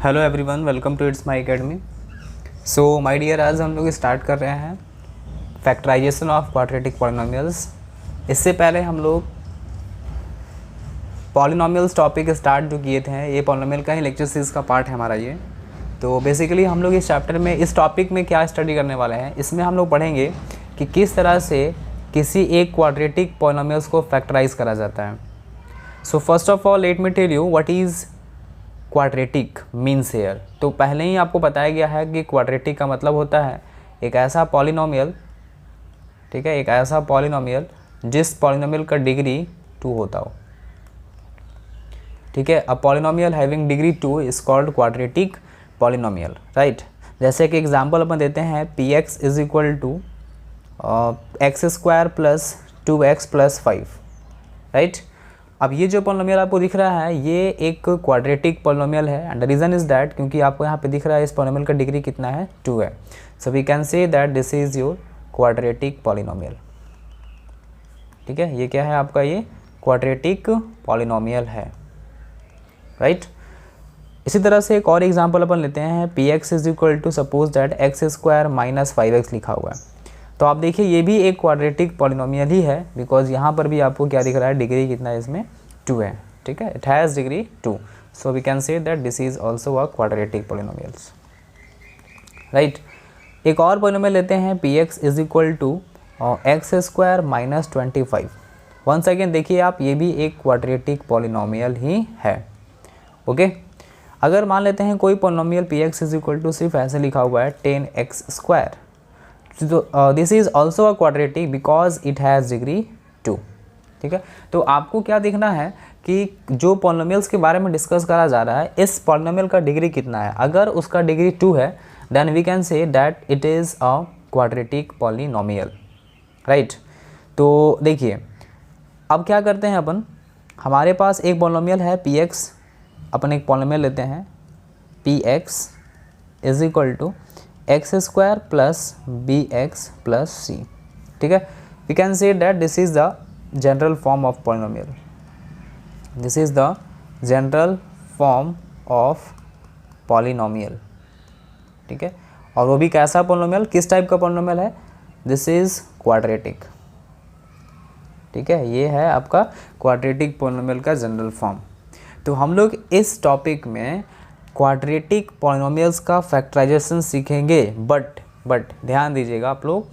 Hello everyone, welcome to it's my academy. So my dear, आज हम लोग start कर रहे हैं फैक्टराइजेशन ऑफ क्वाड्रेटिक पॉलिनोमियल्स। इससे पहले हम लोग पॉलिनोमियल्स टॉपिक स्टार्ट जो किए थे, ये पॉलिनोमियल का ही लेक्चर सीरीज का पार्ट है हमारा ये। तो बेसिकली हम लोग इस चैप्टर में इस टॉपिक में क्या स्टडी करने वाले हैं, इसमें हम लोग पढ़ेंगे कि किस तरह से किसी एक क्वाड्रेटिक पॉलिनोमियल्स को फैक्टराइज करा जाता है। So first of all let me tell you what is quadratic means here. तो पहले ही आपको बताया गया है कि क्वाड्रेटिक का मतलब होता है एक ऐसा पॉलिनोमियल, ठीक है, एक ऐसा पॉलिनोमियल जिस पॉलिनोमियल का डिग्री 2 होता हो, ठीक है। A polynomial having degree 2 is called quadratic polynomial, right. जैसे कि एग्जांपल अपन देते हैं px is equal to x square plus 2x plus 5, right. अब ये जो पॉलिनोमियल आपको दिख रहा है ये एक क्वाड्रेटिक पॉलिनोमियल है, and the reason is that क्योंकि आपको यहाँ पे दिख रहा है इस पॉलिनोमियल का डिग्री कितना है, 2 है। So we can say that this is your quadratic polynomial, ठीक है। ये क्या है आपका, ये क्वाड्रेटिक पॉलिनोमियल है, राइट। इसी तरह से एक और एग्जाम्पल अपन लेते हैं px is equal to suppose that x square minus 5x लिखा हुआ है। तो आप देखिए ये भी एक क्वाड्रेटिक पॉलिनोमियल ही है, बिकॉज यहाँ पर भी आपको क्या दिख रहा है, डिग्री कितना है इसमें, 2 है, ठीक है। It has degree 2, so we can say that this is also a quadratic polynomials, right. एक और पॉलिनोमियल लेते हैं px is equal to x square minus 25। Once again देखिए आप, ये भी एक क्वाड्रेटिक पॉलिनोमियल ही है, ओके। अगर मान लेते हैं कोई polynomial px is equal to सिर्फ ऐसे लिखा हुआ है 10x स्क्वायर, तो this is also a quadratic because it has degree 2, ठीक है। तो आपको क्या देखना है कि जो पॉलिनोमियल्स के बारे में डिस्कस करा जा रहा है, इस पॉलिनोमियल का डिग्री कितना है। अगर उसका डिग्री 2 है then we can say that it is a quadratic polynomial, right. तो देखिए अब क्या करते हैं अपन, हमारे पास एक पॉलिनोमियल है px, अपन एक पॉलिनोमियल लेते हैं px is equal to x square plus b x plus c, ठीक है। We can say that this is the general form of polynomial, this is the general form of polynomial, ठीक है। और वो भी कैसा पॉलिनोमियल, किस टाइप का पॉलिनोमियल है, दिस इज क्वाड्रेटिक, ठीक है। ये है आपका क्वाड्रेटिक पॉलिनोमियल का जनरल फॉर्म। तो हम लोग इस टॉपिक में क्वाड्रेटिक पॉलिनोमियल्स का फैक्टराइजेशन सीखेंगे, बट ध्यान दीजिएगा आप लोग,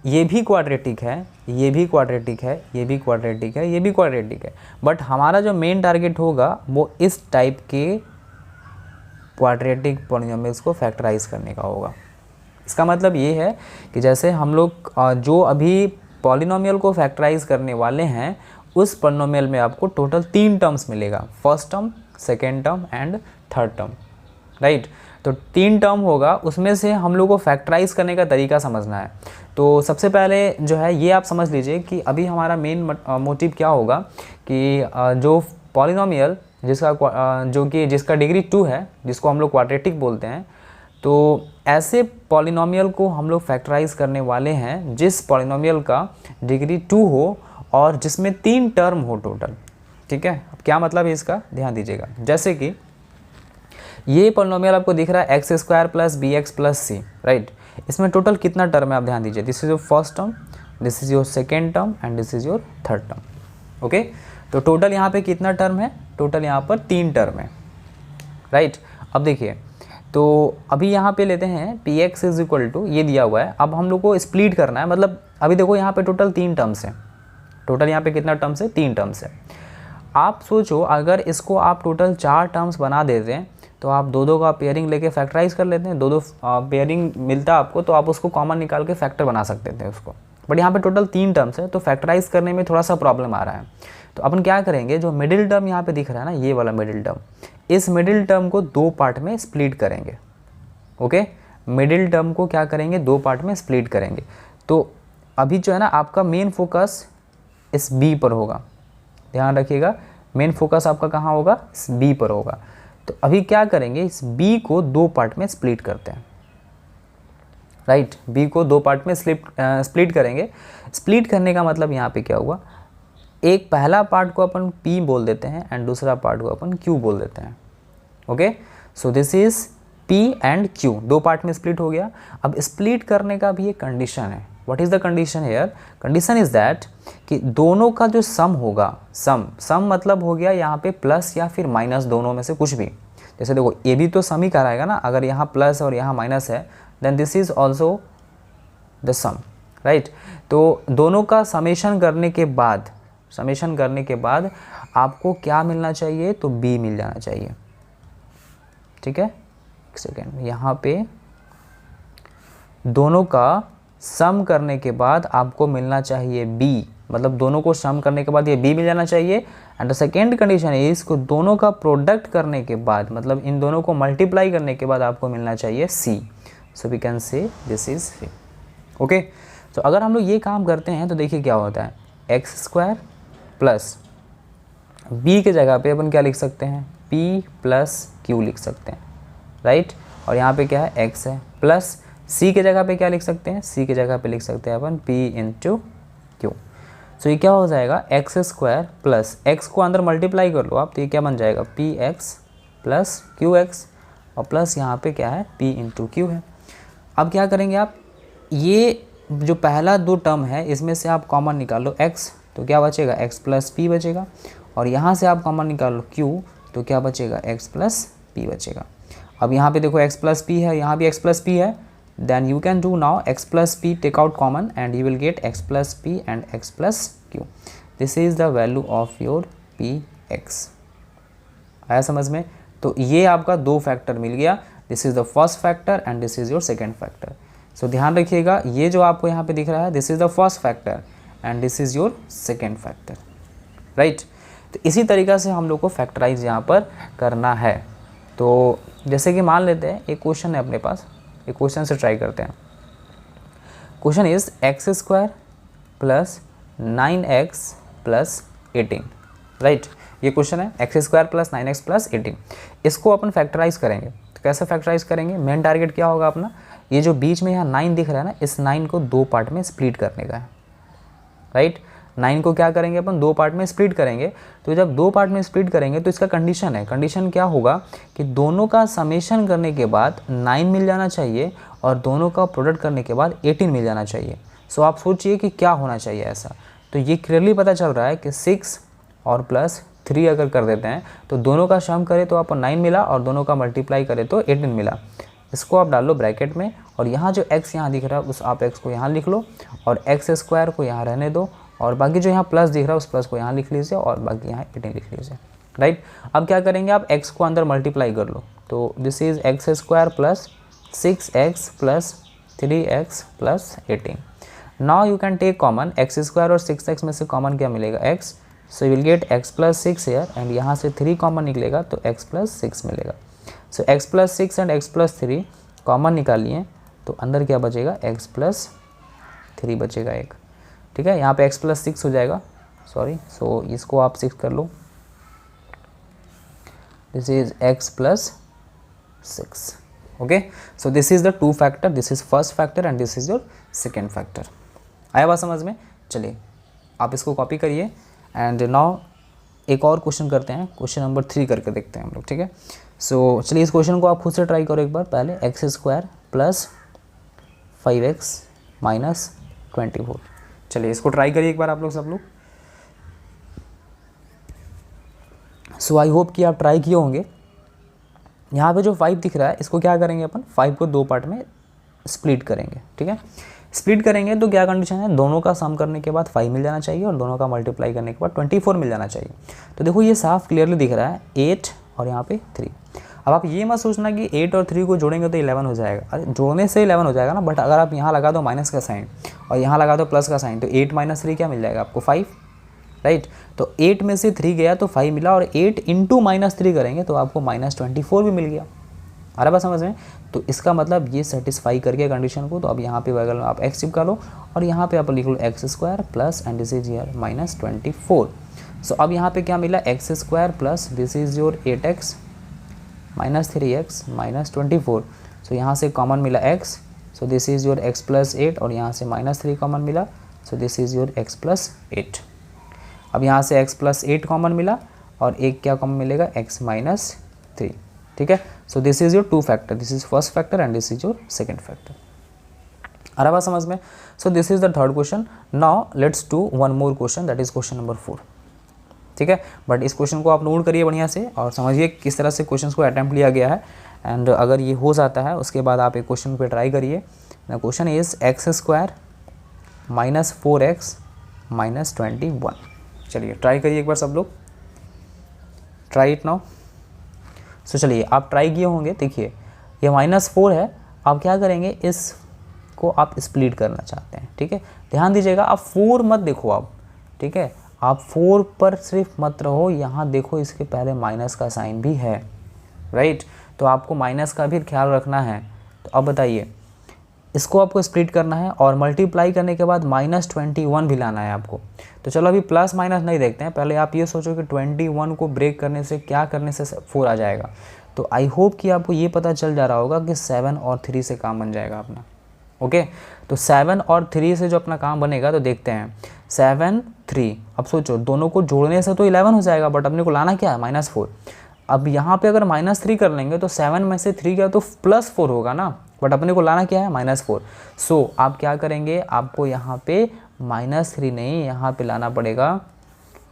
ये भी क्वाड्रेटिक है, ये भी क्वाड्रेटिक है, ये भी क्वाड्रेटिक है, ये भी क्वाड्रेटिक है, बट हमारा जो मेन टारगेट होगा वो इस टाइप के क्वाड्रेटिक पॉलिनोमियल्स को फैक्टराइज करने का होगा। इसका मतलब ये है कि जैसे हम लोग जो अभी पॉलिनोमियल को फैक्टराइज करने वाले हैं, उस पॉलिनोमियल में आपको टोटल 3 टर्म्स मिलेगा, first term, second term and third term, right. तो 3 टर्म होगा, उसमें से हम लोग को फैक्टराइज करने का तरीका समझना है। तो सबसे पहले जो है ये आप समझ लीजिए कि अभी हमारा मेन मोटिव क्या होगा कि जो पॉलिनोमियल जिसका डिग्री 2 है, जिसको हम लोग क्वाड्रेटिक बोलते हैं, तो ऐसे पॉलिनोमियल को हम लोग फैक्टराइज करने वाले हैं जिस पॉलिनोमियल का डिग्री 2 हो और जिसमें 3 टर्म हो टोटल, ठीक है। अब क्या मतलब है इसका, ध्यान दीजिएगा। जैसे कि ये पॉलिनोमियल आपको दिख रहा है x square plus b x plus c, right. इसमें टोटल कितना टर्म है आप ध्यान दीजिए, this is your first term, this is your second term and this is your third term, okay. तो टोटल यहाँ पे कितना टर्म है, टोटल यहाँ पर 3 टर्म है, राइट। अब देखिए, तो अभी यहाँ पे लेते हैं px इज इक्वल टू, ये दिया हुआ है, अब हम लोग को स्प्लिट करना है, मतलब अभी देखो यहाँ पे टोटल 3 टर्म्स है, टोटल यहाँ पे कितना टर्म्स है, 3 टर्म्स है। आप सोचो अगर इसको आप टोटल 4 टर्म्स बना देते हैं तो आप 2 का पेयरिंग लेके फैक्टराइज कर लेते हैं, 2 पेयरिंग मिलता है आपको, तो आप उसको कॉमन निकाल के फैक्टर बना सकते थे उसको। बट यहाँ पे टोटल 3 टर्म्स है, तो फैक्टराइज करने में थोड़ा सा प्रॉब्लम आ रहा है। तो अपन क्या करेंगे, जो मिडिल टर्म यहाँ पे दिख रहा है ना, ये वाला मिडिल टर्म, इस मिडिल टर्म को 2 पार्ट में स्प्लिट करेंगे, ओके। मिडिल टर्म को क्या करेंगे, 2 पार्ट में स्प्लिट करेंगे। तो अभी जो है ना आपका मेन फोकस इस बी पर होगा, ध्यान रखिएगा, मेन फोकस आपका कहाँ होगा, इस बी पर होगा। तो अभी क्या करेंगे, इस बी को 2 पार्ट में स्प्लिट करते हैं, राइट। बी को 2 पार्ट में स्प्लिट करेंगे। स्प्लिट करने का मतलब यहाँ पे क्या हुआ, एक पहला पार्ट को अपन P बोल देते हैं एंड दूसरा पार्ट को अपन Q बोल देते हैं, okay. So this is P and Q, दो पार्ट में स्प्लिट हो गया। अब स्प्लिट करने का भी एक कंडीशन है। What is the condition here? Condition is that कि दोनों का जो सम होगा, सम मतलब हो गया यहाँ पे प्लस या फिर माइनस, दोनों में से कुछ भी। जैसे देखो ये भी तो सम ही कराएगा ना, अगर यहाँ प्लस और यहाँ माइनस है then this is also the sum, right. तो दोनों का समेशन करने के बाद आपको क्या मिलना चाहिए? तो B मिल जाना चाहिए, ठीक है। एक सेकेंड, यहाँ पे दोनों का सम करने के बाद आपको मिलना चाहिए B, मतलब दोनों को सम करने के बाद ये B मिल जाना चाहिए। एंड द सेकेंड कंडीशन है इसको दोनों का प्रोडक्ट करने के बाद, मतलब इन दोनों को मल्टीप्लाई करने के बाद आपको मिलना चाहिए C। So we can say this is C, okay. तो अगर हम लोग ये काम करते हैं तो देखिए क्या होता है, एक्स स्क्वायर प्लस B के जगह पे अपन क्या लिख सकते हैं? P प्लस Q लिख सकते हैं, राइट। और यहाँ पे क्या है? x है, प्लस C के जगह पे क्या लिख सकते हैं? C के जगह पे लिख सकते हैं अपन P इंटू Q। सो ये क्या हो जाएगा? एक्स स्क्वायर प्लस x को अंदर मल्टीप्लाई कर लो आप, तो ये क्या बन जाएगा? Px प्लस QX, और प्लस यहाँ पे क्या है? P इंटू Q है। अब क्या करेंगे आप, ये जो पहला दो टर्म है इसमें से आप कॉमन निकालो x, तो क्या बचेगा? x प्लस P बचेगा। और यहाँ से आप कॉमन निकालो Q, तो क्या बचेगा? x प्लस P बचेगा। अब यहाँ पे देखो x प्लस P है, यहाँ भी x प्लस P है, then you can do now x plus P take out common and you will get x plus P and x plus Q। This is the value of your Px। आया समझ में? तो ये आपका दो factor मिल गया, this is the first factor and this is your second factor. So ध्यान रखिएगा, ये जो आपको यहाँ पे दिख रहा है this is the first factor and this is your second factor, right. तो इसी तरीक़ा से हम लोग को फैक्टराइज यहाँ पर करना है। तो जैसे कि मान लेते हैं एक क्वेश्चन है अपने पास, एक क्वेश्चन से ट्राई करते हैं। Question is x square plus 9x plus 18, right. ये क्वेश्चन है, x square plus 9x plus 18। इसको अपन फैक्टराइज करेंगे, तो कैसे फैक्टराइज करेंगे? मेन टारगेट क्या होगा अपना, ये जो बीच में यहाँ 9 दिख रहा है ना, इस 9 को दो पार्ट में स्प्लिट करने का है, राइट। 9 को क्या करेंगे अपन? दो पार्ट में स्प्लिट करेंगे। तो जब दो पार्ट में स्प्लिट करेंगे तो इसका कंडीशन है, कंडीशन क्या होगा कि दोनों का समेशन करने के बाद 9 मिल जाना चाहिए और दोनों का प्रोडक्ट करने के बाद 18 मिल जाना चाहिए। सो आप सोचिए कि क्या होना चाहिए ऐसा। तो ये क्लियरली पता चल रहा है कि 6 और प्लस 3 अगर कर देते हैं तो दोनों का सम करें तो आपको 9 मिला और दोनों का मल्टीप्लाई करें तो 18 मिला। इसको आप डाल लो ब्रैकेट में, और यहाँ जो x यहाँ दिख रहा है उस आप x को यहाँ लिख लो और एक्स स्क्वायर को यहाँ रहने दो, और बाकी जो यहाँ प्लस दिख रहा है उस प्लस को यहाँ लिख लीजिए और बाकी यहाँ 18 लिख लीजिए, राइट। अब क्या करेंगे आप, x को अंदर मल्टीप्लाई कर लो, तो this is x square plus 6x plus 3x plus 18। Now you can take common x square और 6x में से कॉमन क्या मिलेगा? x। So you will get x plus 6 here and यहाँ से 3 कॉमन निकलेगा तो x प्लस 6 मिलेगा। सो x plus 6 and x plus 3 common निकालिए तो अंदर क्या बचेगा? x प्लस 3 बचेगा एक, ठीक है। यहाँ पे x प्लस 6 हो जाएगा, सॉरी। सो इसको आप 6 कर लो, this is x plus 6, okay. So this is the two factor, this is first factor and this is your second factor. आया बात समझ में? चलिए आप इसको कॉपी करिए एंड नाउ एक और क्वेश्चन करते हैं, क्वेश्चन नंबर 3 करके देखते हैं हम लोग, ठीक है। सो चलिए इस क्वेश्चन को आप खुद से ट्राई करो एक बार। पहले x square plus 5x minus 24। चलिए इसको ट्राई करिए एक बार आप लोग, सब लोग। सो आई होप कि आप ट्राई किए होंगे। यहाँ पे जो 5 दिख रहा है इसको क्या करेंगे अपन? 5 को दो पार्ट में स्प्लिट करेंगे, ठीक है। स्प्लिट करेंगे तो क्या कंडीशन है? दोनों का सम करने के बाद 5 मिल जाना चाहिए और दोनों का मल्टीप्लाई करने के बाद 24 मिल जाना चाहिए। तो देखो ये साफ क्लियरली दिख रहा है 8 और यहाँ पे 3। अब आप ये मत सोचना कि 8 और 3 को जोड़ेंगे तो 11 हो जाएगा। अरे जोड़ने से 11 हो जाएगा ना, बट अगर आप यहाँ लगा दो माइनस का साइन और यहाँ लगा दो प्लस का साइन तो 8 माइनस 3 क्या मिल जाएगा आपको? 5, राइट। तो 8 में से 3 गया तो 5 मिला और 8 इंटू -3 करेंगे तो आपको -24 भी मिल गया। आ रहा बात समझ में? तो इसका मतलब ये सेटिस्फाई कर गया कंडीशन को। तो अब यहाँ पे बगल में आप x चिपका लो और यहाँ पे आप लिख लो x square plus and this is your -24। So अब यहाँ पे क्या मिला? X square plus this is your 8x minus 3x minus 24। So यहाँ से कॉमन मिला x, so this is your x plus 8 और यहाँ से -3 कॉमन मिला, so this is your x plus 8। अब यहाँ से x प्लस 8 कॉमन मिला और एक क्या कॉमन मिलेगा? x माइनस 3, ठीक है। So this is your two factor, this is first factor and this is your second factor. आ रहा बात समझ में। So this is the third question. Now let's do one more question, that is question number 4, ठीक है। But इस question को आप नोट करिए बढ़िया से और समझिए किस तरह से क्वेश्चन को अटैम्प्ट लिया गया है। एंड अगर ये हो जाता है उसके बाद आप एक क्वेश्चन पे ट्राई करिए। The question is x square minus 4x minus 21। चलिए ट्राई करिए एक बार सब लोग, ट्राई इट नाउ। सो चलिए आप ट्राई किए होंगे। देखिए ये -4 है, आप क्या करेंगे, इसको आप स्प्लिट करना चाहते हैं, ठीक है। ध्यान दीजिएगा, आप 4 मत देखो आप, ठीक है। आप 4 पर सिर्फ मत रहो, यहाँ देखो इसके पहले माइनस का साइन भी है, राइट। तो आपको माइनस का भी ख्याल रखना है। तो अब बताइए, इसको आपको स्प्लिट करना है और मल्टीप्लाई करने के बाद -21 भी लाना है आपको। तो चलो अभी प्लस माइनस नहीं देखते हैं, पहले आप ये सोचो कि 21 को ब्रेक करने से क्या करने से 4 आ जाएगा। तो आई होप कि आपको ये पता चल जा रहा होगा कि 7 और 3 से काम बन जाएगा अपना, ओके। तो 7 और 3 से जो अपना काम बनेगा, तो देखते हैं 7 3। अब सोचो दोनों को जोड़ने से तो 11 हो जाएगा, बट अपने को लाना क्या है, -4। अब यहाँ पे अगर -3 कर लेंगे तो 7 में से 3 गया तो +4 होगा ना, बट अपने को लाना क्या है, -4। सो आप क्या करेंगे, आपको यहाँ पे -3 नहीं, यहाँ पे लाना पड़ेगा,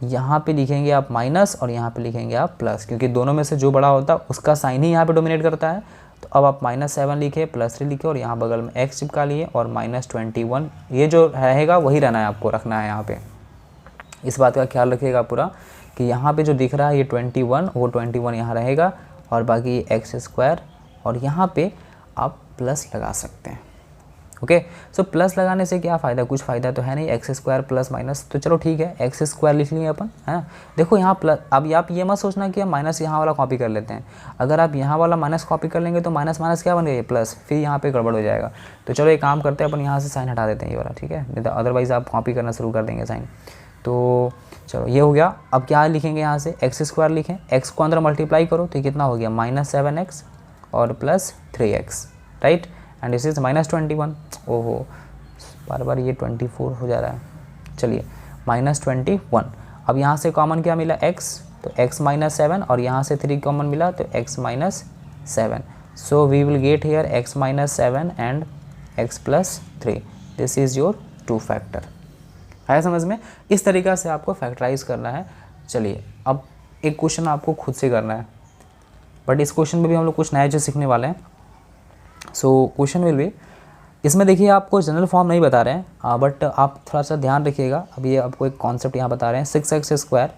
यहाँ पे लिखेंगे आप माइनस और यहाँ पे लिखेंगे आप प्लस, क्योंकि दोनों में से जो बड़ा होता है उसका साइन ही यहाँ पे डोमिनेट करता है। तो अब आप -7 लिखे, +3 लिखे और यहाँ बगल में x चिपका लिए और -21, ये जो रहेगा वही रहना है, आपको रखना है यहाँ पे। इस बात का ख्याल रखिएगा पूरा कि यहाँ पे जो दिख रहा है ये 21, वो 21 यहाँ रहेगा और बाकी एक्स स्क्वायर, और यहाँ पे आप प्लस लगा सकते हैं, ओके। सो प्लस लगाने से क्या फ़ायदा, कुछ फ़ायदा तो है नहीं, एक्स स्क्वायर प्लस माइनस, तो चलो ठीक है एक्स स्क्वायर लिख लिए अपन, है ना। देखो यहाँ प्लस, अब आप ये मत सोचना कि हम माइनस यहाँ वाला कॉपी कर लेते हैं। अगर आप यहाँ वाला माइनस कॉपी कर लेंगे तो माइनस माइनस क्या बन गया, प्लस, फिर यहाँ पे गड़बड़ हो जाएगा। तो चलो एक काम करते हैं, अपन यहाँ से साइन हटा देते हैं ये वाला, ठीक है, नहीं तो अदरवाइज़ आप कॉपी करना शुरू कर देंगे साइन। तो चलो ये हो गया। अब क्या लिखेंगे, यहाँ से एक्स स्क्वायर लिखें, एक्स को अंदर मल्टीप्लाई करो तो कितना हो गया, -7x और +3x, right. And this is -21। ओहो बार बार ये 24 हो जा रहा है। चलिए -21। अब यहाँ से कॉमन क्या मिला, x, तो x -7 और यहाँ से 3 कॉमन मिला तो x -7। So we will get here x -7 and x +3। This is your 2 factor. है समझ में। इस तरीक़ा से आपको फैक्टराइज करना है। चलिए अब एक क्वेश्चन आपको खुद से करना है, बट इस क्वेश्चन में भी हम लोग कुछ नया चीज़ सीखने वाले हैं। सो क्वेश्चन विल बी, इसमें देखिए आपको जनरल फॉर्म नहीं बता रहे हैं, बट आप थोड़ा सा ध्यान रखिएगा। अभी ये आपको एक कॉन्सेप्ट यहाँ बता रहे हैं, 6x square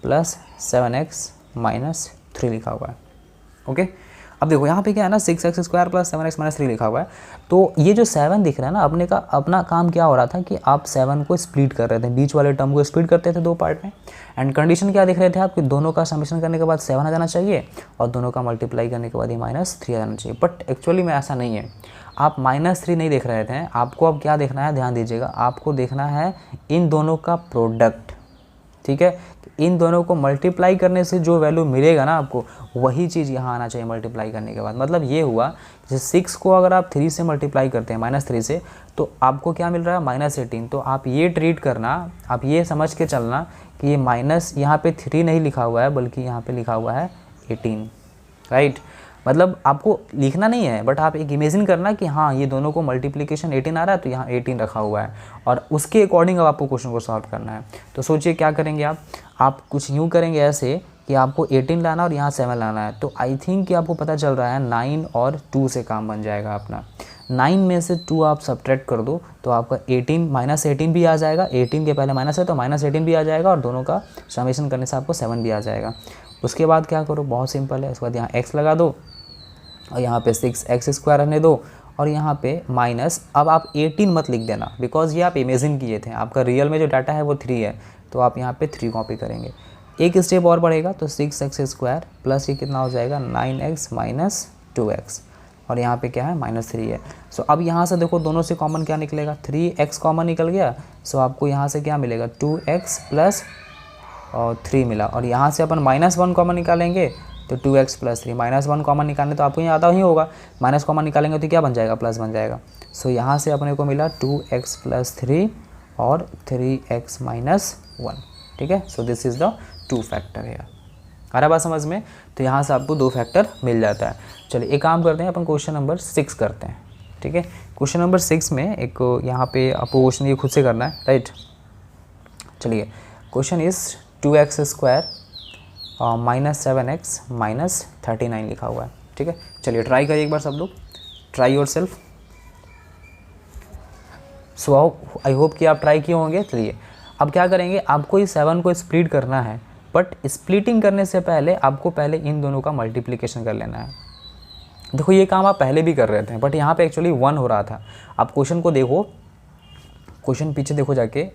plus 7x minus 3 लिखा हुआ है, ओके। अब देखो यहाँ पे क्या है ना, 6x square plus 7x minus 3 लिखा हुआ है। तो ये जो 7 दिख रहा है ना, अपना काम क्या हो रहा था कि आप 7 को स्प्लिट कर रहे थे, बीच वाले टर्म को स्प्लिट करते थे 2 पार्ट में। एंड कंडीशन क्या दिख रहे थे आपके, दोनों का समेशन करने के बाद 7 आ जाना चाहिए और दोनों का मल्टीप्लाई करने के बाद ये -3 आ जाना चाहिए। बट एक्चुअली में ऐसा नहीं है, आप -3 नहीं देख रहे थे, आपको अब क्या देखना है, ध्यान दीजिएगा, आपको देखना है इन दोनों का प्रोडक्ट, ठीक है। इन दोनों को मल्टीप्लाई करने से जो वैल्यू मिलेगा ना आपको, वही चीज़ यहाँ आना चाहिए मल्टीप्लाई करने के बाद। मतलब ये हुआ, जैसे 6 को अगर आप 3 से मल्टीप्लाई करते हैं -3 से, तो आपको क्या मिल रहा है, -18। तो आप ये ट्रीट करना, आप ये समझ के चलना कि ये माइनस यहाँ पे 3 नहीं लिखा हुआ है, बल्कि यहाँ पे लिखा हुआ है 18, राइट। मतलब आपको लिखना नहीं है, बट आप एक इमेजिन करना कि हाँ ये दोनों को मल्टीप्लिकेशन 18 आ रहा है, तो यहाँ 18 रखा हुआ है और उसके अकॉर्डिंग अब आपको क्वेश्चन को सॉल्व करना है। तो सोचिए क्या करेंगे आप कुछ यूँ करेंगे ऐसे कि आपको 18 लाना और यहाँ 7 लाना है। तो आई थिंक कि आपको पता चल रहा है 9 और 2 से काम बन जाएगा अपना। 9 में से 2 आप सब्ट्रैक्ट कर दो तो आपका 18 -18 भी आ जाएगा, 18 के पहले माइनस है तो -18 भी आ जाएगा और दोनों का समेशन करने से आपको 7 भी आ जाएगा। उसके बाद क्या करो, बहुत सिंपल है, उसके बाद यहाँ x लगा दो और यहाँ पे 6x स्क्वायर रहने दो और यहाँ पे माइनस, अब आप 18 मत लिख देना बिकॉज ये आप इमेजिन किए थे, आपका रियल में जो डाटा है वो 3 है, तो आप यहाँ पे 3 कॉपी करेंगे। एक स्टेप और बढ़ेगा तो 6x स्क्वायर प्लस ये कितना हो जाएगा 9x माइनस 2x और यहाँ पे क्या है -3 है। सो अब यहाँ से देखो दोनों से कॉमन क्या निकलेगा, 3x कॉमन निकल गया। सो आपको यहाँ से क्या मिलेगा 2x प्लस और 3 मिला और यहाँ से अपन -1 कॉमन निकालेंगे तो 2x प्लस 3, -1 कॉमन निकालने तो आपको यहाँ आता ही होगा, माइनस कॉमन निकालेंगे तो क्या बन जाएगा, प्लस बन जाएगा। सो यहाँ से अपने को मिला 2x प्लस 3 और 3x माइनस 1, ठीक है। So this is the 2 factor है। आ रहा बात समझ में। तो यहाँ से आपको 2 फैक्टर मिल जाता है। चलिए एक काम करते हैं, अपन क्वेश्चन नंबर 6 करते हैं। ठीक है, क्वेश्चन नंबर 6 में एक यहाँ पे आपको क्वेश्चन ये खुद से करना है, राइट। चलिए question is 2x² minus 7x minus 39 लिखा हुआ है। ठीक है, चलिए ट्राई करिए एक बार सब लोग, try your self. So I hope कि आप ट्राई किए होंगे। चलिए अब क्या करेंगे, आपको इस 7 को स्प्लिट करना है, बट स्प्लिटिंग करने से पहले आपको पहले इन दोनों का मल्टीप्लिकेशन कर लेना है। देखो ये काम आप पहले भी कर रहे थे, बट यहाँ पे एक्चुअली 1 हो रहा था। आप क्वेश्चन को देखो, क्वेश्चन पीछे देखो जाके,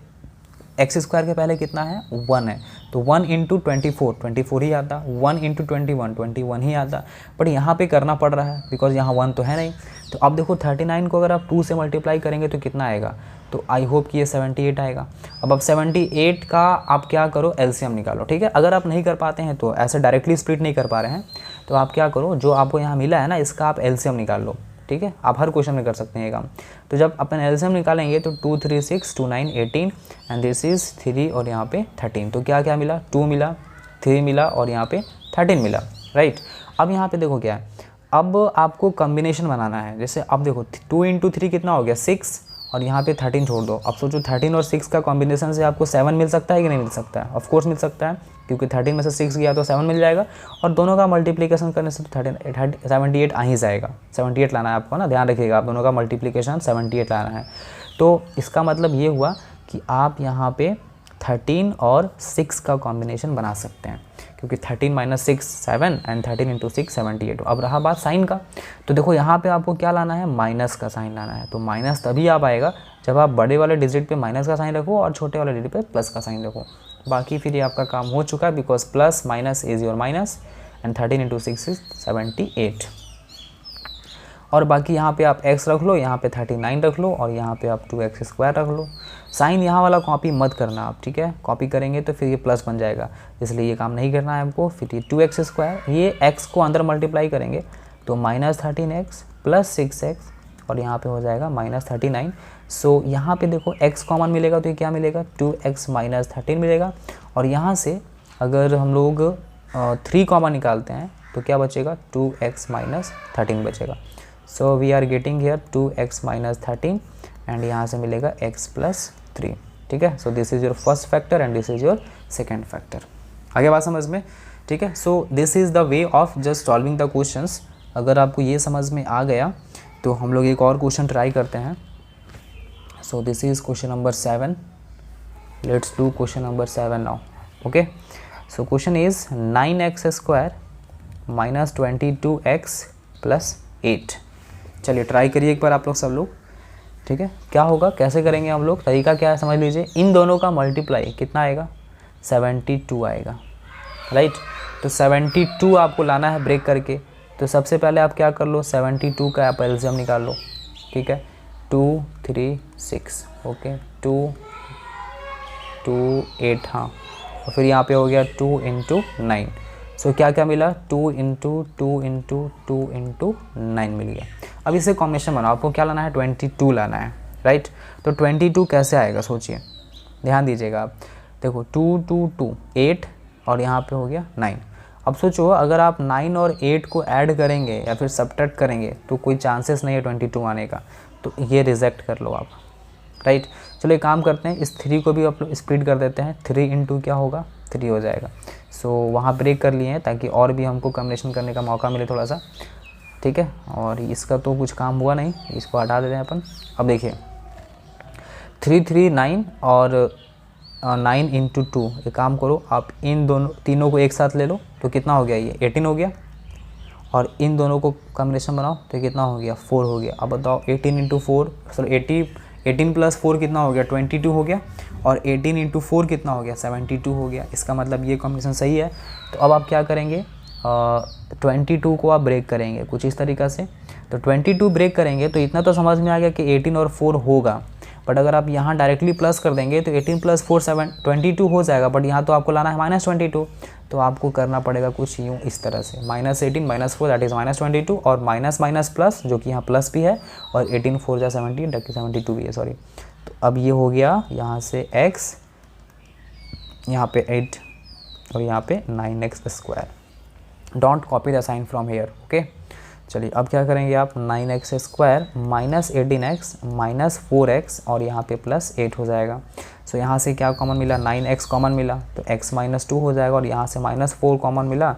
x² के पहले कितना है, 1 है, तो 1 इंटू 24 ही आता, 1 इंटू 21 ही आता, बट यहाँ पे करना पड़ रहा है बिकॉज यहाँ 1 तो है नहीं। तो अब देखो 39 को अगर आप 2 से मल्टीप्लाई करेंगे तो कितना आएगा, तो आई होप कि ये 78 आएगा। अब 78 का आप क्या करो, एलसीएम निकालो। ठीक है, अगर आप नहीं कर पाते हैं तो ऐसे डायरेक्टली स्प्लिट नहीं कर पा रहे हैं तो आप क्या करो, जो आपको यहाँ मिला है ना, इसका आप एलसीएम निकाल लो। ठीक है, आप हर क्वेश्चन में कर सकते हैं ये काम। तो जब अपन एलसीएम निकालेंगे तो 2 3 6 2 9 18 एंड दिस इज़ 3 और यहाँ पे 13। तो क्या क्या मिला, 2 मिला, 3 मिला और यहाँ पे 13 मिला, राइट। अब यहाँ पे देखो क्या है, अब आपको कॉम्बिनेशन बनाना है। जैसे अब देखो 2 इंटू 3 कितना हो गया, 6 और यहाँ पे 13 छोड़ दो। अब सोचो 13 और 6 का कॉम्बिनेशन से आपको 7 मिल सकता है कि नहीं मिल सकता है, ऑफ कोर्स मिल सकता है, क्योंकि 13 में से 6 गया तो 7 मिल जाएगा, और दोनों का मल्टीप्लिकेशन करने से तो 78 आ ही जाएगा। 78 लाना है आपको ना, ध्यान रखिएगा, आप दोनों का मल्टीप्लिकेशन 78 लाना है। तो इसका मतलब ये हुआ कि आप यहाँ पे 13 और 6 का कॉम्बिनेशन बना सकते हैं, क्योंकि 13 माइनस 6 7 एंड 13 इंटू 6 78। अब रहा बात साइन का, तो देखो यहाँ पे आपको क्या लाना है, माइनस का साइन लाना है। तो माइनस तभी आप आएगा जब आप बड़े वाले डिजिट पे माइनस का साइन रखो और छोटे वाले डिजिट पे प्लस का साइन रखो। बाकी फिर ये आपका काम हो चुका है, because plus minus is your minus and 13 into 6 is 78। और बाकी यहाँ पे आप x रख लो, यहाँ पे 39 रख लो और यहाँ पे आप 2x² रख लो। साइन यहाँ वाला कॉपी मत करना आप, ठीक है, कॉपी करेंगे तो फिर ये प्लस बन जाएगा, इसलिए ये काम नहीं करना है आपको। फिर ये 2x², ये x को अंदर मल्टीप्लाई करेंगे तो माइनस 13x प्लस 6x और यहाँ पे हो जाएगा माइनस 39। सो यहाँ पे देखो x कॉमन मिलेगा तो ये क्या मिलेगा, 2x माइनस 13 मिलेगा। और यहाँ से अगर हम लोग 3 कॉमन निकालते हैं तो क्या बचेगा, 2x माइनस 13 बचेगा। So we are getting here 2x minus 13 and यहाँ से मिलेगा x प्लस 3। ठीक है, so this is your first factor and this is your second factor. आगे बात समझ में, ठीक है। So this is the way of just solving the questions. अगर आपको ये समझ में आ गया तो हम लोग एक और क्वेश्चन ट्राई करते हैं। सो this is question number 7। Let's do question number 7 now. Okay, so question is 9x² minus 22x plus 8। चलिए ट्राई करिए एक बार आप लोग सब लोग, ठीक है। क्या होगा, कैसे करेंगे हम लोग, तरीका क्या है समझ लीजिए। इन दोनों का मल्टीप्लाई कितना आएगा, 72 आएगा, राइट। तो 72 आपको लाना है ब्रेक करके। तो सबसे पहले आप क्या कर लो, 72 का आप एलसीएम निकाल लो, ठीक है। 2 3 6, ओके, 2 2 8, हाँ, और फिर यहाँ पे हो गया 2 इंटू 9। सो क्या क्या मिला, 2 इंटू 2 इंटू 2 इंटू 9 मिल गया। अब इसे कॉम्बिनेशन बनाओ, आपको क्या लाना है, 22 लाना है, राइट। तो 22 कैसे आएगा सोचिए, ध्यान दीजिएगा आप। देखो 2 2 2 8 और यहाँ पे हो गया 9। अब सोचो अगर आप 9 और 8 को ऐड करेंगे या फिर सब्ट्रैक्ट करेंगे तो कोई चांसेस नहीं है 22 आने का, तो ये रिजेक्ट कर लो आप, राइट। चलो एक काम करते हैं, इस 3 को भी आप लोग स्प्लिट कर देते हैं। 3 इंटू क्या होगा, 3 हो जाएगा। सो वहाँ ब्रेक कर लिए हैं ताकि और भी हमको कॉम्बिनेशन करने का मौका मिले थोड़ा सा, ठीक है। और इसका तो कुछ काम हुआ नहीं, इसको हटा देते हैं अपन। अब देखिए 3 3 9 और 9 इंटू 2, एक काम करो आप इन दोनों तीनों को एक साथ ले लो तो कितना हो गया, ये 18 हो गया। और इन दोनों को कॉम्बिनेशन बनाओ तो कितना हो गया, 4 हो गया। अब बताओ 18 इंटू 4, सॉरी 18 प्लस 4 कितना हो गया, 22 हो गया। और 18 इंटू 4 कितना हो गया, 72 हो गया। इसका मतलब ये कॉम्बिनेशन सही है। तो अब आप क्या करेंगे, 22 को आप ब्रेक करेंगे कुछ इस तरीक़ा से। तो 22 ब्रेक करेंगे तो इतना तो समझ में आ गया कि 18 और 4 होगा। बट अगर आप यहाँ डायरेक्टली प्लस कर देंगे तो 18 प्लस 4 22 हो जाएगा। बट यहाँ तो आपको लाना है -22, तो आपको करना पड़ेगा कुछ यूँ इस तरह से, -18 -4 दैट इज़ -22 और माइनस माइनस प्लस, जो कि यहाँ प्लस भी है, और 18 4 जा 17 दैट 72 भी है, सॉरी। तो अब ये हो गया यहाँ से x, यहाँ पे 8 और यहाँ पे 9x²। Don't copy the sign from here, okay. चलिए अब क्या करेंगे आप, 9x² minus 18x minus 4x और यहाँ पे प्लस 8 हो जाएगा। सो यहाँ से क्या कॉमन मिला, 9x कॉमन मिला तो x - 2 हो जाएगा, और यहाँ से -4 कॉमन मिला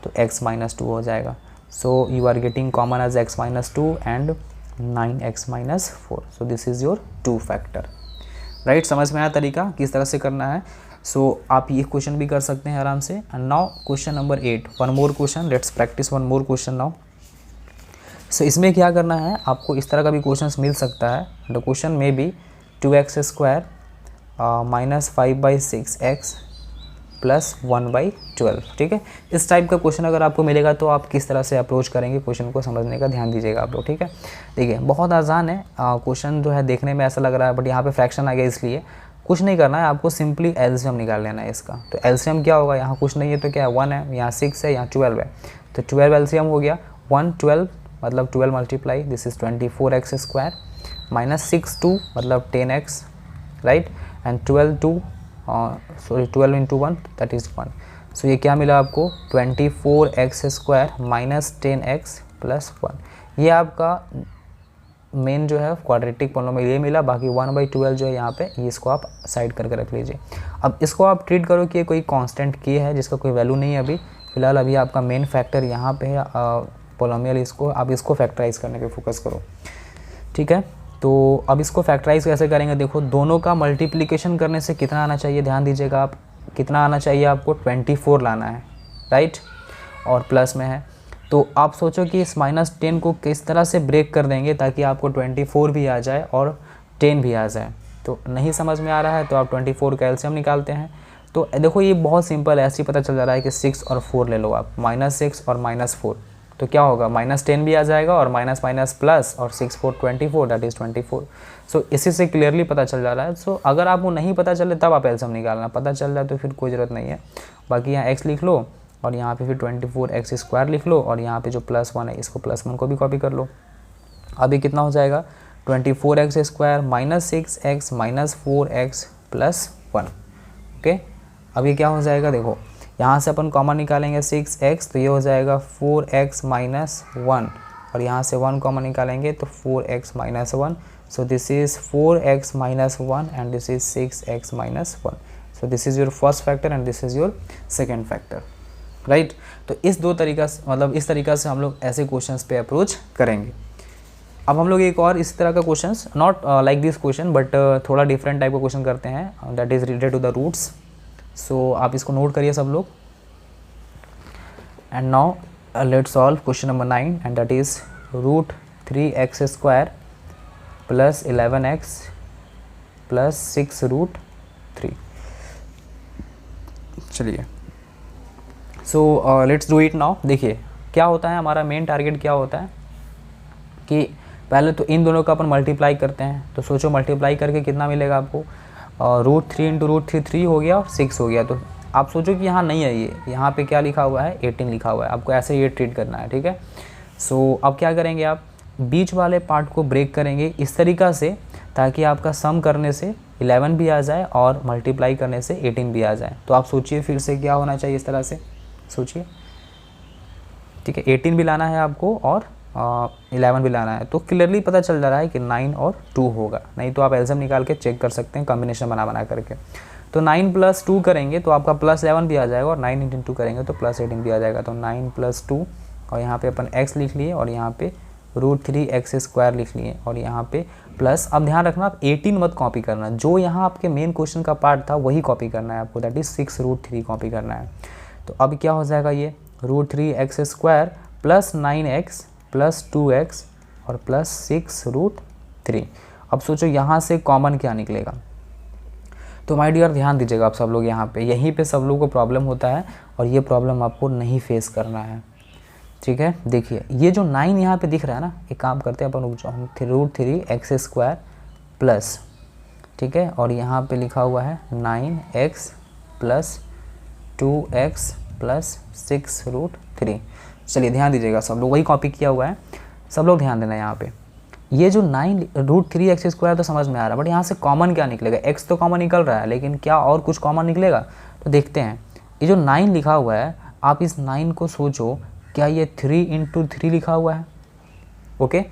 तो x - 2 हो जाएगा। So you are getting common as x - 2 and 9x - 4। So this is your 2 factor, right. समझ में आया तरीका किस तरह से करना है। सो आप ये क्वेश्चन भी कर सकते हैं आराम से। And now question number 8, one more question, let's practice one more question now. So इसमें क्या करना है, आपको इस तरह का भी क्वेश्चन मिल सकता है। द क्वेश्चन में B 2x² minus 5/6x plus 1/12, ठीक है। इस टाइप का क्वेश्चन अगर आपको मिलेगा तो आप किस तरह से अप्रोच करेंगे क्वेश्चन को समझने का ध्यान दीजिएगा आप लोग, ठीक है। देखिए बहुत आसान है क्वेश्चन, जो है देखने में ऐसा लग रहा है बट यहाँ पे फ्रैक्शन आ गया, इसलिए कुछ नहीं करना है आपको, सिंपली एलसीएम निकाल लेना है इसका। तो एलसीएम क्या होगा, यहाँ कुछ नहीं है तो क्या है, 1 है, यहाँ 6 है, यहाँ 12 है, तो 12 एलसीएम हो गया। 1 12 मतलब 12 multiply, this is 24x² minus 6 2 मतलब 10x, right. And 12 into 1 that is 1। सो ये क्या मिला आपको, 24x² माइनस 10x प्लस 1। ये आपका मेन जो है क्वाड्रेटिक पॉलिनोमियल ये मिला। बाकी 1/12 जो है यहाँ पे, ये इसको आप साइड करके रख लीजिए। अब इसको आप ट्रीट करो कि ये कोई कांस्टेंट के है जिसका कोई वैल्यू नहीं है अभी फ़िलहाल। अभी आपका मेन फैक्टर यहाँ पे है पॉलिनोमियल, इसको आप इसको फैक्टराइज करने पे फोकस करो, ठीक है। तो अब इसको फैक्टराइज कैसे करेंगे, देखो दोनों का मल्टीप्लिकेशन करने से कितना आना चाहिए, ध्यान दीजिएगा आप, कितना आना चाहिए आपको, 24 लाना है, राइट, और प्लस में है। तो आप सोचो कि इस -10 को किस तरह से ब्रेक कर देंगे ताकि आपको 24 भी आ जाए और 10 भी आ जाए। तो नहीं समझ में आ रहा है तो आप 24 का एलसीएम निकालते हैं। तो देखो ये बहुत सिंपल है, ऐसे ही पता चल जा रहा है कि 6 और 4 ले लो आप, -6 और -4, तो क्या होगा, -10 भी आ जाएगा और माइनस माइनस प्लस, और 6 4 24 दैट इज़ 24। सो इसी से क्लियरली पता चल जा रहा है। सो अगर आपको नहीं पता चले तब आप एलसीएम निकालना, पता चल जाए तो फिर कोई ज़रूरत नहीं है। बाकी यहाँ x लिख लो और यहाँ पे फिर 24x² लिख लो, और यहाँ पे जो +1 है इसको +1 को भी कॉपी कर लो। अभी कितना हो जाएगा, 24x² minus 6x minus 4x plus 1, okay. अभी क्या हो जाएगा, देखो यहाँ से अपन कॉमन निकालेंगे 6x, तो ये हो जाएगा 4x माइनस 1, और यहाँ से 1 कॉमन निकालेंगे तो 4x minus 1। So this is 4x minus 1 and this is 6x minus 1। So this is your first factor and this is your second factor, right. तो इस दो तरीका से, मतलब इस तरीका से हम लोग ऐसे क्वेश्चंस पे अप्रोच करेंगे। अब हम लोग एक और इस तरह का questions, not like this question but थोड़ा डिफरेंट टाइप का क्वेश्चन करते हैं, that is related to the roots. So आप इसको नोट करिए सब लोग। And now let's solve question number 9 and that is √3x² plus 11x plus 6√3। चलिए so let's do it now. देखिए क्या होता है, हमारा मेन टारगेट क्या होता है कि पहले तो इन दोनों का अपन मल्टीप्लाई करते हैं। तो सोचो मल्टीप्लाई करके कितना मिलेगा आपको, √3 × √3 3 हो गया और 6 हो गया। तो आप सोचो कि यहाँ नहीं है, ये यहाँ पे क्या लिखा हुआ है, 18 लिखा हुआ है। आपको ऐसे ये ट्रीट करना है, ठीक है। सो अब क्या करेंगे, आप बीच वाले पार्ट को ब्रेक करेंगे इस तरीक़ा से ताकि आपका सम करने से 11 भी आ जाए और मल्टीप्लाई करने से 18 भी आ जाए। तो आप सोचिए फिर से क्या होना चाहिए, इस तरह से सोचिए, ठीक है। 18 भी लाना है आपको और 11 भी लाना है। तो क्लियरली पता चल जा रहा है कि 9 और 2 होगा, नहीं तो आप एलसीएम निकाल के चेक कर सकते हैं कॉम्बिनेशन बना करके। तो 9 + 2 करेंगे तो आपका +11 भी आ जाएगा, और 9 × 2 करेंगे तो +18 भी आ जाएगा। तो 9 + 2, और यहाँ पे अपन x लिख लिए, और यहाँ पे √3x² लिख लिए, और यहाँ पे प्लस। अब ध्यान रखना आप 18 मत कॉपी करना, जो यहाँ आपके मेन क्वेश्चन का पार्ट था वही कॉपी करना है आपको, दैट इज़ 6√3 कॉपी करना है। तो अब क्या हो जाएगा, ये √3x² plus 9x plus 2x और प्लस 6√3। अब सोचो यहाँ से कॉमन क्या निकलेगा। तो माय डियर ध्यान दीजिएगा आप सब लोग, यहाँ पे यहीं पे सब लोगों को प्रॉब्लम होता है, और ये प्रॉब्लम आपको नहीं फेस करना है, ठीक है। देखिए ये जो 9 यहाँ पे दिख रहा है ना, एक काम करते हैं अपन, रुक जाओ, √3x² प्लस, ठीक है, और यहाँ पे लिखा हुआ है 9x प्लस 2x प्लस 6√3। चलिए ध्यान दीजिएगा सब लोग, वही कॉपी किया हुआ है, सब लोग ध्यान देना। यहाँ पे ये जो 9 √3x² तो समझ में आ रहा है, बट यहाँ से कॉमन क्या निकलेगा, x तो कॉमन निकल रहा है, लेकिन क्या और कुछ कॉमन निकलेगा, तो देखते हैं। ये जो 9 लिखा हुआ है, आप इस 9 को सोचो, क्या ये 3 इंटू 3 लिखा हुआ है? ओके,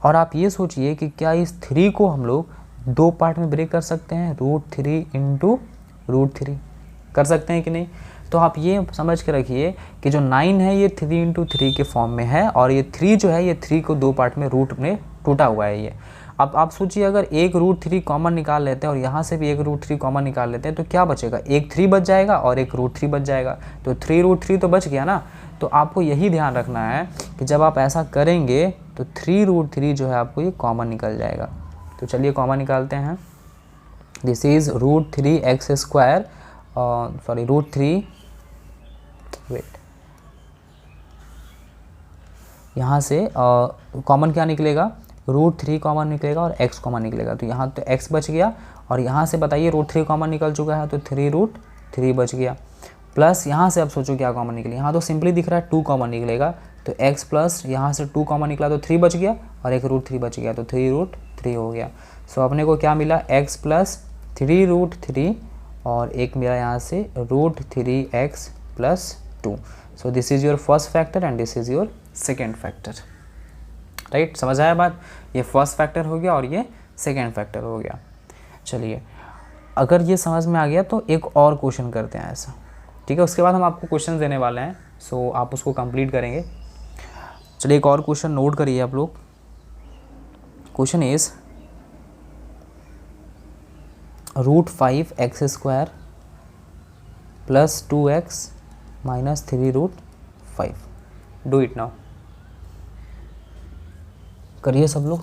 और आप ये सोचिए कि क्या इस 3 को हम लोग 2 पार्ट में ब्रेक कर सकते हैं, √3 इंटू √3 कर सकते हैं कि नहीं? तो आप ये समझ के रखिए कि जो 9 है ये 3 इंटू 3 के फॉर्म में है, और ये 3 जो है ये 3 को 2 पार्ट में रूट में टूटा हुआ है ये। अब आप सोचिए अगर एक √3 कॉमन निकाल लेते हैं और यहाँ से भी एक √3 कॉमन निकाल लेते हैं तो क्या बचेगा? एक 3 बच जाएगा और एक √3 बच जाएगा, तो 3 √3 तो बच गया ना। तो आपको यही ध्यान रखना है कि जब आप ऐसा करेंगे तो 3 √3 जो है आपको ये कॉमन निकल जाएगा। तो चलिए कॉमन निकालते हैं। This is √3x², sorry √3, wait, यहाँ से कॉमन क्या निकलेगा? √3 कॉमन निकलेगा और x कॉमन निकलेगा, तो यहाँ तो x बच गया, और यहाँ से बताइए √3 कॉमन निकल चुका है तो 3 बच गया, प्लस यहाँ से अब सोचो क्या कॉमन निकले, यहाँ तो सिंपली दिख रहा है 2 कॉमन निकलेगा, तो x प्लस यहाँ से 2 कॉमन निकला तो 3 बच गया, और एक √3 बच गया तो 3 हो गया। सो अपने को क्या मिला? x प्लस 3 √3 और एक मेरा यहाँ से √3x plus 2। So this is your first factor and this is your second factor. Right, समझ आया बात? ये फर्स्ट फैक्टर हो गया और ये सेकेंड फैक्टर हो गया। चलिए, अगर ये समझ में आ गया तो एक और क्वेश्चन करते हैं ऐसा, ठीक है? उसके बाद हम आपको क्वेश्चन देने वाले हैं, सो आप उसको कंप्लीट करेंगे। चलिए एक और क्वेश्चन नोट करिए आप लोग। Question is √5x² plus 2x minus 3√5। Do it now, करिए सब लोग।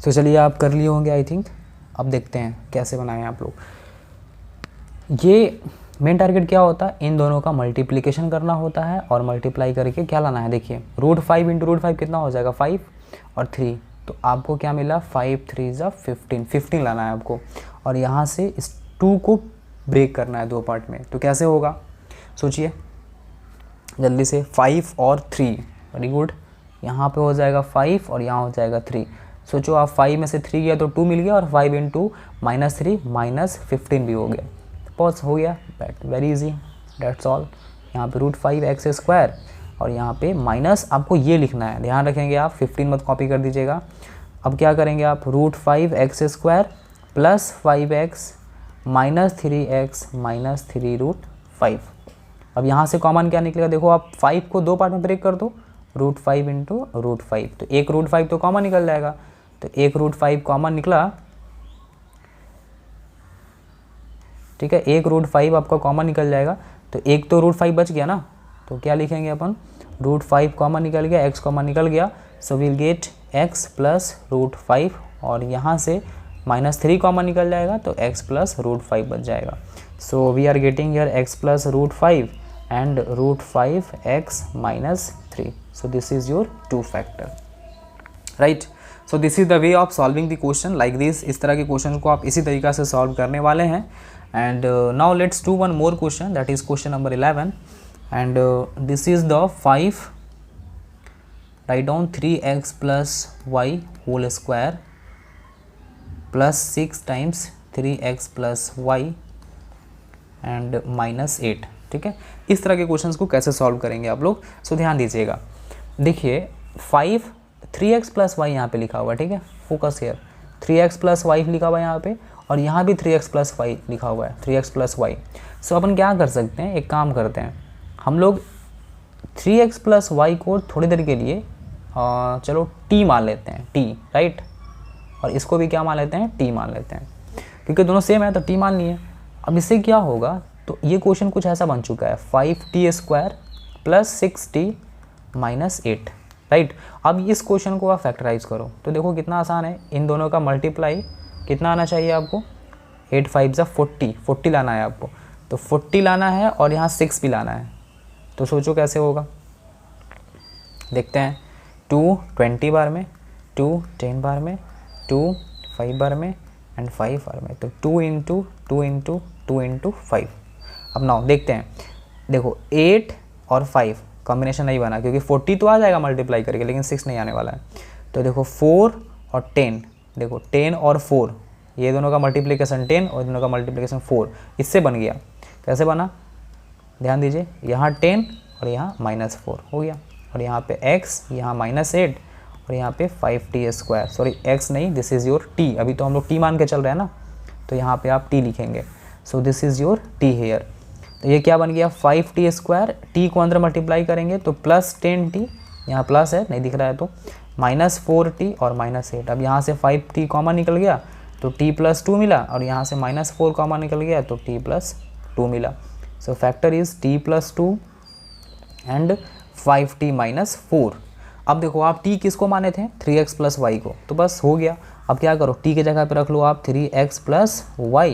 तो चलिए आप कर लिए होंगे आई थिंक। अब देखते हैं कैसे बनाएं आप लोग। ये मेन टारगेट क्या होता है? इन दोनों का मल्टीप्लिकेशन करना होता है और मल्टीप्लाई करके क्या लाना है? देखिए √5 इंटू √5 कितना हो जाएगा? 5 और 3, तो आपको क्या मिला? 5 3 ज़ा 15 लाना है आपको, और यहाँ से इस 2 को ब्रेक करना है 2 पार्ट में। तो कैसे होगा सोचिए जल्दी से। 5 और 3, वेरी गुड, यहाँ पे हो जाएगा 5 और यहाँ हो जाएगा 3। सोचो आप 5 में से 3 गया तो 2 मिल गया, और 5 इंटू -3 -15 भी हो गया। पॉज हो गया, वेरी इजी, डेट्स ऑल। यहाँ पे √5x² और यहाँ पे माइनस आपको ये लिखना है, ध्यान रखेंगे आप, 15 मत कॉपी कर दीजिएगा। अब क्या करेंगे आप? √5x² plus 5x minus 3x minus 3√5। अब यहाँ से कॉमन क्या निकलेगा? देखो आप 5 को 2 पार्ट में ब्रेक कर दो, √5 इंटू √5, तो एक √5 तो कॉमन निकल जाएगा, तो एक √5 कॉमन निकला, ठीक है, एक √5 आपका कॉमन निकल जाएगा, तो एक तो √5 बच गया ना, तो क्या लिखेंगे अपन? √5 कॉमन निकल गया, x कॉमन निकल गया, so will get x plus √5, और यहाँ से -3 कॉमन निकल जाएगा तो x प्लस √5 बच जाएगा। So we are getting here x plus √5 and √5x minus 3। So this is your 2 factor, right. So this is the way of solving the question like this. इस तरह के क्वेश्चन को आप इसी तरीक़ा से सॉल्व करने वाले हैं। And now let's do one more question, that is question number 11, and this is the 5. Write down 3x plus y whole square plus 6 times 3x plus y and -8, ठीक है। इस तरह के क्वेश्चंस को कैसे सॉल्व करेंगे आप लोग? सो ध्यान दीजिएगा, देखिए 3x plus y यहाँ पे लिखा हुआ है, ठीक है, focus here, 3x plus y लिखा हुआ है यहाँ पे, और यहाँ भी 3x plus y लिखा हुआ है, 3x plus y। सो अपन क्या कर सकते हैं, एक काम करते हैं, हम लोग 3x plus y को थोड़ी देर के लिए चलो t मान लेते हैं, t, राइट, और इसको भी क्या मान लेते हैं? t मान लेते हैं, क्योंकि दोनों सेम है तो t मान लिए। अब इससे क्या होगा, तो ये क्वेश्चन कुछ ऐसा बन चुका है, 5t² plus 6t minus 8, right. अब इस क्वेश्चन को आप फैक्टराइज करो तो देखो कितना आसान है, इन दोनों का मल्टीप्लाई कितना आना चाहिए आपको? 8 5 ज़ा 40 लाना है आपको, तो 40 लाना है और यहाँ 6 भी लाना है, तो सोचो कैसे होगा, देखते हैं। 2 20 बार में, 2 10 बार में, 2 5 बार में एंड 5 आर में, तो 2 इंटू 2 इंटू 2 इंटू 5। अब नाउ देखते हैं, देखो 8 और 5 कॉम्बिनेशन नहीं बना क्योंकि 40 तो आ जाएगा मल्टीप्लाई करके, लेकिन 6 नहीं आने वाला है। तो देखो 4 और 10, देखो 10 और 4, ये दोनों का मल्टीप्लिकेशन 10 और दोनों का मल्टीप्लिकेशन 4, इससे बन गया। कैसे बना, ध्यान दीजिए, यहाँ 10 और यहाँ -4 हो गया, और यहाँ पे x, यहाँ -8 और यहाँ पे 5t², सॉरी x नहीं, दिस इज़ योर t, अभी तो हम लोग t मान के चल रहे हैं ना, तो यहाँ पे आप t लिखेंगे। So this is your t here. तो ये क्या बन गया, 5t², t को अंदर मल्टीप्लाई करेंगे तो प्लस 10t, यहाँ प्लस है नहीं दिख रहा है तो -4t और -8। अब यहाँ से 5t कॉमन निकल गया तो t + 2 मिला, और यहाँ से -4 कॉमन निकल गया तो t + 2 मिला। So factor is t + 2 and 5t - 4। अब देखो आप t किसको माने थे, 3x + y को, तो बस हो गया। अब क्या करो, t के जगह पे रख लो आप 3x + y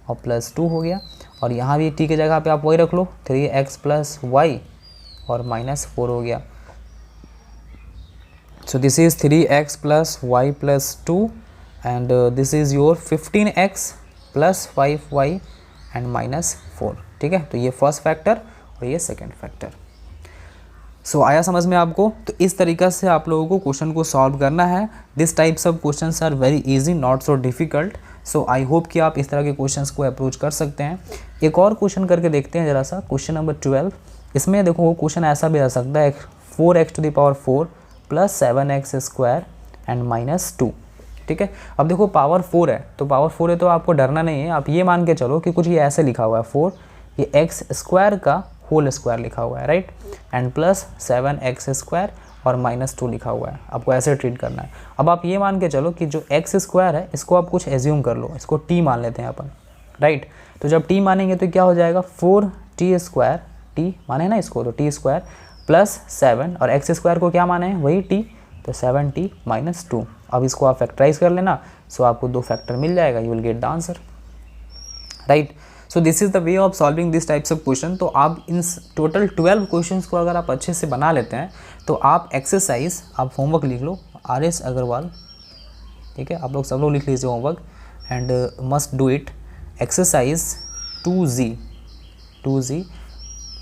और +2 हो गया, और यहाँ भी t के जगह पे आप वही रख लो 3x + y और -4 हो गया। सो this is 3x + y + 2 and this is your 15x + 5y and -4। ठीक है, तो ये फर्स्ट फैक्टर और ये सेकेंड फैक्टर। सो आया समझ में आपको। तो इस तरीक़ा से आप लोगों को क्वेश्चन को सॉल्व करना है। This types of questions are very easy, not so difficult. So I hope कि आप इस तरह के क्वेश्चंस को अप्रोच कर सकते हैं। एक और क्वेश्चन करके देखते हैं ज़रा सा, क्वेश्चन नंबर 12। इसमें देखो वो क्वेश्चन ऐसा भी आ सकता है, 4x⁴ + 7x² एंड -2। ठीक है, अब देखो पावर 4 है, तो पावर 4 है तो आपको डरना नहीं है। आप ये मान के चलो कि कुछ ये ऐसे लिखा हुआ है 4, ये x² का होल स्क्वायर लिखा हुआ है, राइट, एंड प्लस 7x² और -2 लिखा हुआ है। आपको ऐसे ट्रीट करना है। अब आप ये मान के चलो कि जो x² है इसको आप कुछ एज्यूम कर लो, इसको t मान लेते हैं अपन, राइट। तो जब t मानेंगे तो क्या हो जाएगा, 4t², t माने ना इसको, तो t² + 7 और x² को क्या माने हैं, वही t, तो 7t - 2। अब इसको आप फैक्टराइज कर लेना, सो आपको 2 फैक्टर मिल जाएगा, you will get the answer, right. So this is the way of solving this types of question. तो आप इन टोटल 12 क्वेश्चंस को अगर आप अच्छे से बना लेते हैं तो आप एक्सरसाइज, आप होमवर्क लिख लो, RS अग्रवाल, ठीक है, आप लोग सब लोग लिख लीजिए homework, and must do it. Exercise 2G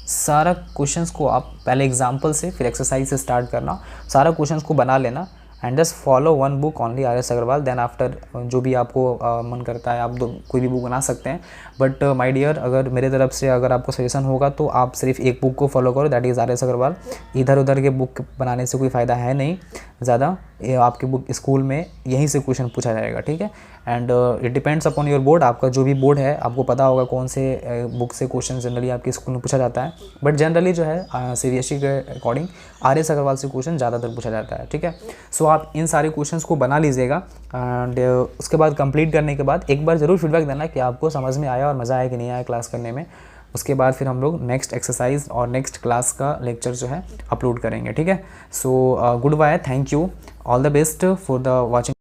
सारा क्वेश्चंस को आप पहले एग्जाम्पल से फिर एक्सरसाइज से स्टार्ट करना, सारा क्वेश्चंस को बना लेना, and just follow 1 book only, RS Agarwal. Then after जो भी आपको मन करता है आप कोई भी बुक बना सकते हैं। बट माय डियर, अगर मेरे तरफ से अगर आपको सजेशन होगा तो आप सिर्फ एक बुक को फॉलो करो, दैट इज़ RS अग्रवाल। इधर उधर के बुक बनाने से कोई फ़ायदा है नहीं ज़्यादा। ये आपके बुक स्कूल में यहीं से क्वेश्चन पूछा जाएगा, ठीक है। And it depends upon your board, आपका जो भी बोर्ड है आपको पता होगा कौन से बुक से क्वेश्चन जनरली आपके स्कूल में पूछा जाता है। बट जनरली जो है CBSE के अकॉर्डिंग RS अग्रवाल से क्वेश्चन ज़्यादातर पूछा जाता है, ठीक है। सो आप इन सारे क्वेश्चंस को बना लीजिएगा, एंड उसके बाद कंप्लीट करने के बाद एक बार ज़रूर फीडबैक देना कि आपको समझ में आया और मज़ा आया कि नहीं आया क्लास करने में। उसके बाद फिर हम लोग नेक्स्ट एक्सरसाइज और नेक्स्ट क्लास का लेक्चर जो है अपलोड करेंगे, ठीक है। So good bye, thank you, all the best for the watching.